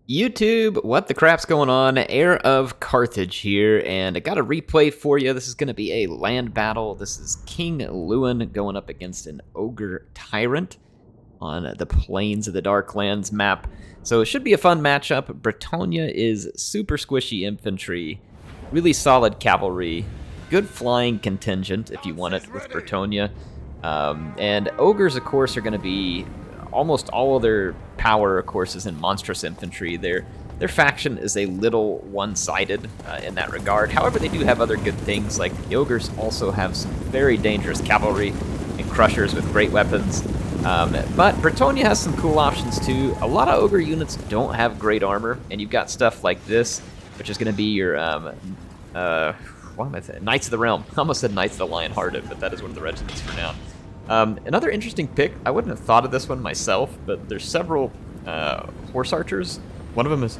YouTube, what the crap's going on? HeirofCarthage here, and I got a replay for you. This is going to be a land battle. This is King Louen going up against an Ogre Tyrant on the Plains of the Darklands map. So it should be a fun matchup. Bretonnia is super squishy infantry, really solid cavalry, good flying contingent if you want it with Bretonnia. And Ogres, of course, are going to be almost all of their power, of course, is in monstrous infantry. Their faction is a little one-sided in that regard. However, they do have other good things, like the Ogres also have some very dangerous cavalry and crushers with great weapons. But Bretonnia has some cool options too. A lot of Ogre units don't have great armor, and you've got stuff like this, which is going to be your what am I saying? Knights of the Realm. I almost said Knights of the Lion-Hearted, but that is one of the regiments for now. Another interesting pick, I wouldn't have thought of this one myself, but there's several horse archers. One of them is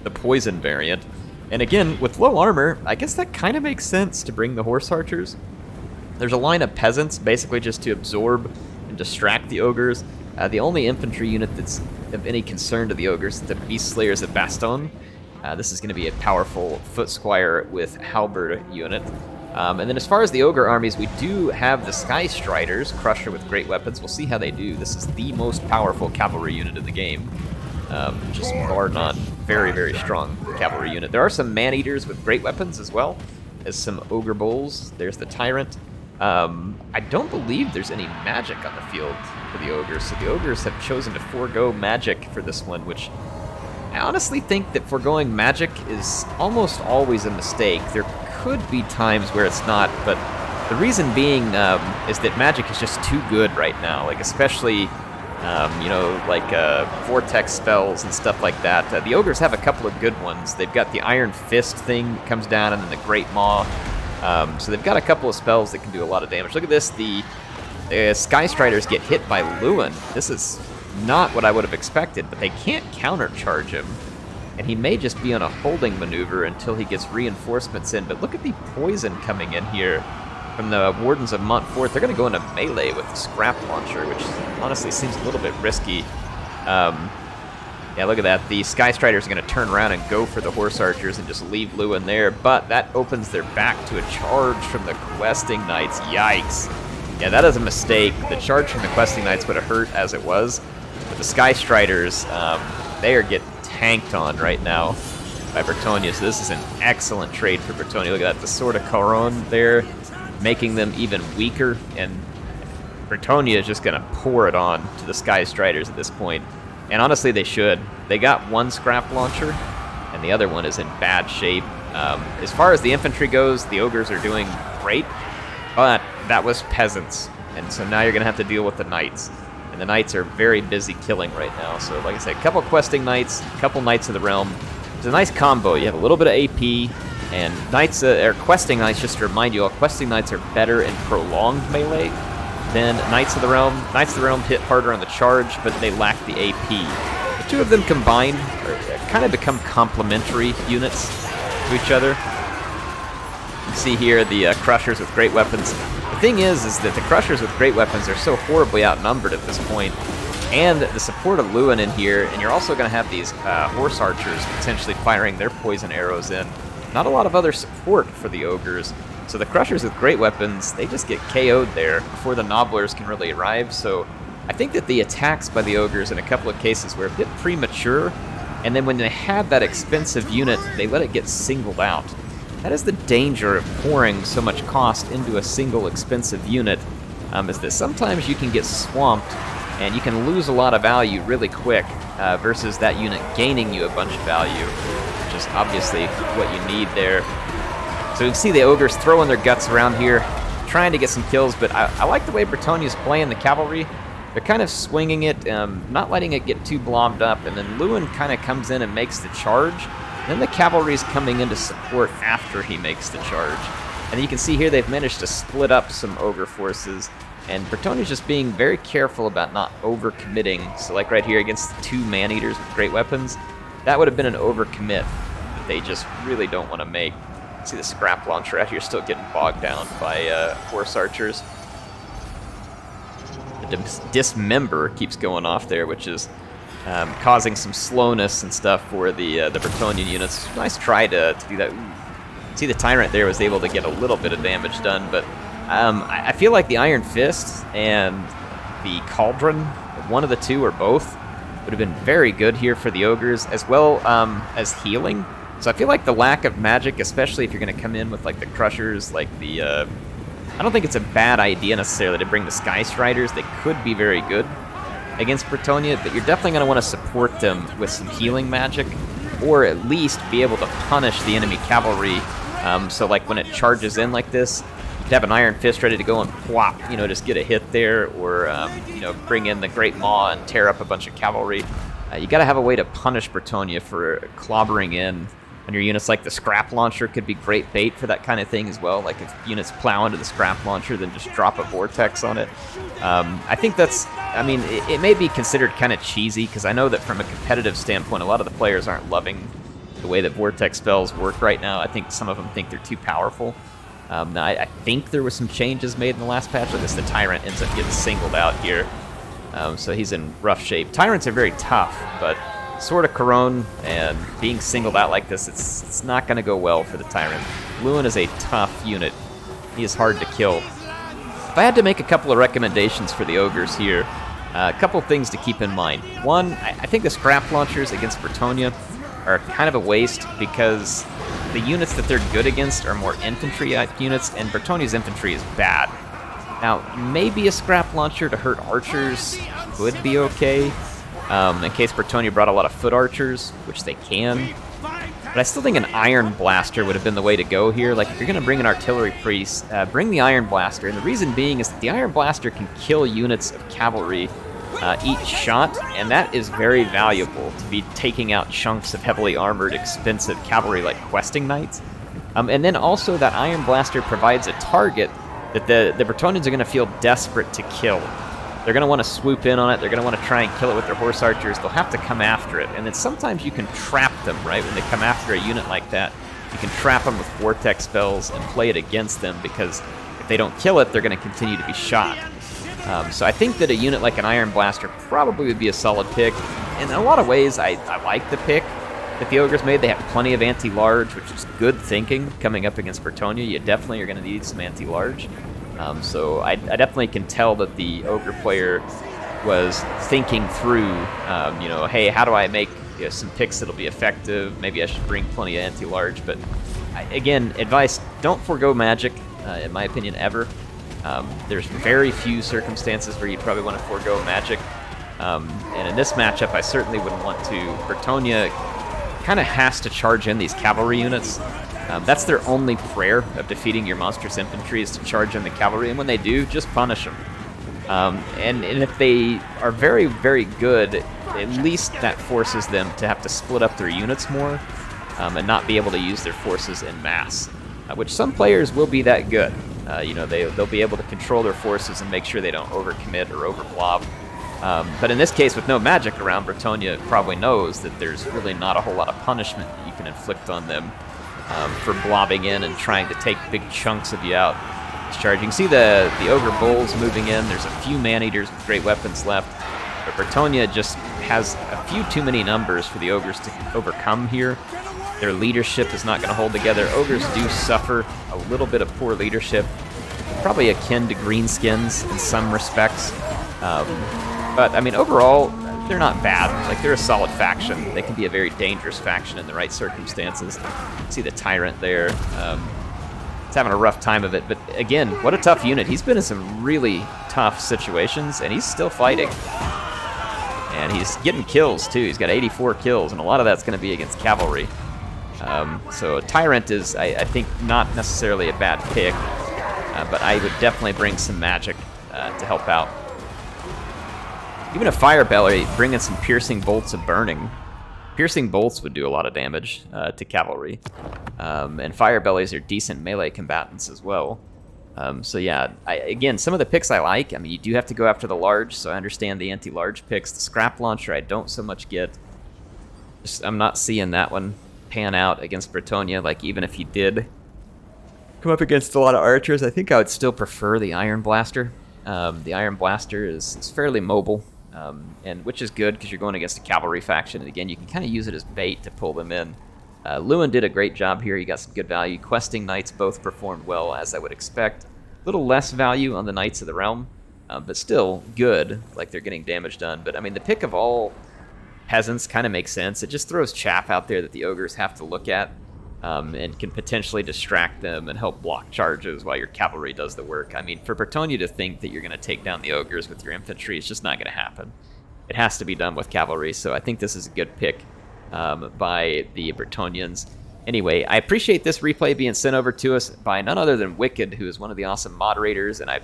the poison variant. And again, with low armor, I guess that kind of makes sense to bring the horse archers. There's a line of peasants, basically just to absorb and distract the ogres. The only infantry unit that's of any concern to the ogres is the Beast Slayers of Baston. This is going to be a powerful foot squire with halberd unit. And then as far as the Ogre armies, we do have the Sky Striders, Crusher with great weapons. We'll see how they do. This is the most powerful cavalry unit in the game. Just bar none. Very, very strong cavalry unit. There are some Man-Eaters with great weapons as well as some Ogre Bulls. There's the Tyrant. I don't believe there's any magic on the field for the Ogres, so the Ogres have chosen to forego magic for this one, which I honestly think that foregoing magic is almost always a mistake. There could be times where it's not, but the reason being is that magic is just too good right now, like especially vortex spells and stuff like that. The Ogres have a couple of good ones. They've got the Iron Fist thing that comes down, and then the Great Maw. So they've got a couple of spells that can do a lot of damage. Look at this, the Sky Striders get hit by Louen. This is not what I would have expected, but they can't countercharge him. And he may just be on a holding maneuver until he gets reinforcements in. But look at the poison coming in here from the Wardens of Montfort. They're going to go into melee with the Scrap Launcher, which honestly seems a little bit risky. Yeah, look at that. The Sky Striders are going to turn around and go for the Horse Archers and just leave Louen there. But that opens their back to a charge from the Questing Knights. Yikes. Yeah, that is a mistake. The charge from the Questing Knights would have hurt as it was. But the Sky Striders, they are getting tanked on right now by Bretonnia, so this is an excellent trade for Bretonnia. Look at that, the Sword of Caron there, making them even weaker, and Bretonnia is just going to pour it on to the Sky Striders at this point. And honestly, they should. They got one Scrap Launcher, and the other one is in bad shape. As far as the infantry goes, the Ogres are doing great, but that was peasants, and so now you're going to have to deal with the Knights. And the Knights are very busy killing right now. So like I said, a couple Questing Knights, a couple Knights of the Realm. It's a nice combo. You have a little bit of AP, and Knights, or Questing Knights, just to remind you all, Questing Knights are better in prolonged melee than Knights of the Realm. Knights of the Realm hit harder on the charge, but they lack the AP. The two of them combined kind of become complementary units to each other. You see here the Crushers with great weapons. The thing is that the Crushers with great weapons are so horribly outnumbered at this point, and the support of Louen in here, and you're also going to have these Horse Archers potentially firing their poison arrows in. Not a lot of other support for the Ogres, so the Crushers with great weapons, they just get KO'd there before the Nobblers can really arrive, so I think that the attacks by the Ogres in a couple of cases were a bit premature, and then when they had that expensive unit, they let it get singled out. That is the danger of pouring so much cost into a single expensive unit, is that sometimes you can get swamped and you can lose a lot of value really quick versus that unit gaining you a bunch of value, which is obviously what you need there. So you can see the Ogres throwing their guts around here, trying to get some kills, but I like the way Bretonnia's playing the cavalry. They're kind of swinging it, not letting it get too blobbed up, and then Louen kind of comes in and makes the charge. Then the cavalry's coming in to support after he makes the charge. And you can see here they've managed to split up some Ogre forces, and Bretonnia's just being very careful about not overcommitting. So like right here against the two Man-Eaters with great weapons, that would have been an overcommit that they just really don't want to make. See the Scrap Launcher out here still getting bogged down by Horse Archers. The Dismember keeps going off there, which is causing some slowness and stuff for the Bretonnian units. Nice try to do that. Ooh. See, the Tyrant there was able to get a little bit of damage done, but I feel like the Iron Fist and the Cauldron, one of the two or both, would have been very good here for the Ogres, as well as healing. So I feel like the lack of magic, especially if you're going to come in with like the Crushers, like the... I don't think it's a bad idea necessarily to bring the Sky Striders. They could be very good against Bretonnia, but you're definitely going to want to support them with some healing magic, or at least be able to punish the enemy cavalry. So like when it charges in like this, you could have an Iron Fist ready to go and plop, you know, just get a hit there, or you know, bring in the Great Maw and tear up a bunch of cavalry. You got to have a way to punish Bretonnia for clobbering in. On your units, like the Scrap Launcher could be great bait for that kind of thing as well. Like if units plow into the Scrap Launcher, then just drop a Vortex on it. I think that's, I mean, it may be considered kind of cheesy, because I know that from a competitive standpoint, a lot of the players aren't loving the way that Vortex spells work right now. I think some of them think they're too powerful. Now, I think there were some changes made in the last patch. Like this, the Tyrant ends up getting singled out here. So he's in rough shape. Tyrants are very tough, but Sword of Couronne and being singled out like this, it's not going to go well for the Tyrant. Louen is a tough unit. He is hard to kill. If I had to make a couple of recommendations for the Ogres here, a couple of things to keep in mind. One, I think the Scrap Launchers against Bretonnia are kind of a waste, because the units that they're good against are more infantry-type units, and Bretonnia's infantry is bad. Now, maybe a Scrap Launcher to hurt archers would be okay, in case Bretonnia brought a lot of foot archers, which they can. But I still think an Iron Blaster would have been the way to go here. Like, if you're going to bring an Artillery Priest, bring the Iron Blaster. And the reason being is that the Iron Blaster can kill units of cavalry each shot, and that is very valuable to be taking out chunks of heavily armored, expensive cavalry like Questing Knights. And then also that Iron Blaster provides a target that the Bretonnians are going to feel desperate to kill. They're going to want to swoop in on it. They're going to want to try and kill it with their horse archers. They'll have to come after it. And then sometimes you can trap them, right? When they come after a unit like that, you can trap them with Vortex spells and play it against them, because if they don't kill it, they're going to continue to be shot. So I think that a unit like an Iron Blaster probably would be a solid pick. In a lot of ways, I like the pick that the Ogres made. They have plenty of anti-large, which is good thinking coming up against Bretonnia. You definitely are going to need some anti-large. So I definitely can tell that the Ogre player was thinking through, you know, hey, how do I make some picks that'll be effective? Maybe I should bring plenty of anti-large. But again, advice, don't forgo magic, in my opinion, ever. There's very few circumstances where you'd probably want to forego magic. And in this matchup, I certainly wouldn't want to. Bretonnia kind of has to charge in these cavalry units. That's their only prayer of defeating your monstrous infantry, is to charge in the cavalry, and when they do, just punish them. And if they are very, very good, at least that forces them to have to split up their units more, and not be able to use their forces en masse, which some players will be that good. You know, they'll be able to control their forces and make sure they don't overcommit or overblob. But in this case, with no magic around, Bretonnia probably knows that there's really not a whole lot of punishment that you can inflict on them for blobbing in and trying to take big chunks of you out. Charging. See the Ogre Bulls moving in. There's a few Man-Eaters with great weapons left. But Bretonnia just has a few too many numbers for the Ogres to overcome here. Their leadership is not going to hold together. Ogres do suffer a little bit of poor leadership. Probably akin to Greenskins in some respects. But, I mean, overall, they're not bad. Like, they're a solid faction. They can be a very dangerous faction in the right circumstances. See the Tyrant there. He's having a rough time of it. But, again, what a tough unit. He's been in some really tough situations, and he's still fighting. And he's getting kills, too. He's got 84 kills, and a lot of that's going to be against cavalry. So Tyrant is, I think, not necessarily a bad pick. But I would definitely bring some magic to help out. Even a Fire Belly, bringing some Piercing Bolts of Burning. Piercing Bolts would do a lot of damage to cavalry. And Fire Bellies are decent melee combatants as well. So yeah, again, some of the picks I like. I mean, you do have to go after the large, so I understand the anti-large picks. The Scrap Launcher I don't so much get. I'm not seeing that one pan out against Bretonnia. Like, even if you did come up against a lot of archers, I think I would still prefer the Iron Blaster. The Iron Blaster is fairly mobile. and which is good because you're going against a cavalry faction. And again, you can kind of use it as bait to pull them in. Louen did a great job here. He got some good value. Questing Knights both performed well, as I would expect. A little less value on the Knights of the Realm, but still good, like they're getting damage done. But I mean, the pick of all peasants kind of makes sense. It just throws chaff out there that the Ogres have to look at, and can potentially distract them and help block charges while your cavalry does the work. I mean, for Bretonnia to think that you're going to take down the Ogres with your infantry is just not going to happen. It has to be done with cavalry, so I think this is a good pick by the Bretonians. Anyway, I appreciate this replay being sent over to us by none other than Wicked, who is one of the awesome moderators, and I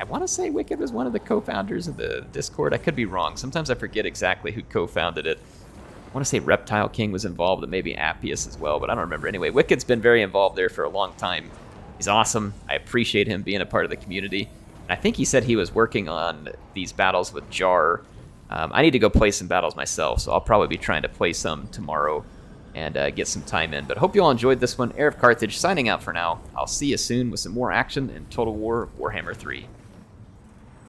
want to say Wicked was one of the co-founders of the Discord. I could be wrong. Sometimes I forget exactly who co-founded it. I want to say Reptile King was involved, and maybe Appius as well, but I don't remember. Anyway, Wicked's been very involved there for a long time. He's awesome. I appreciate him being a part of the community. And I think he said he was working on these battles with Jar. I need to go play some battles myself, so I'll probably be trying to play some tomorrow and get some time in. But I hope you all enjoyed this one. HeirofCarthage signing out for now. I'll see you soon with some more action in Total War Warhammer 3.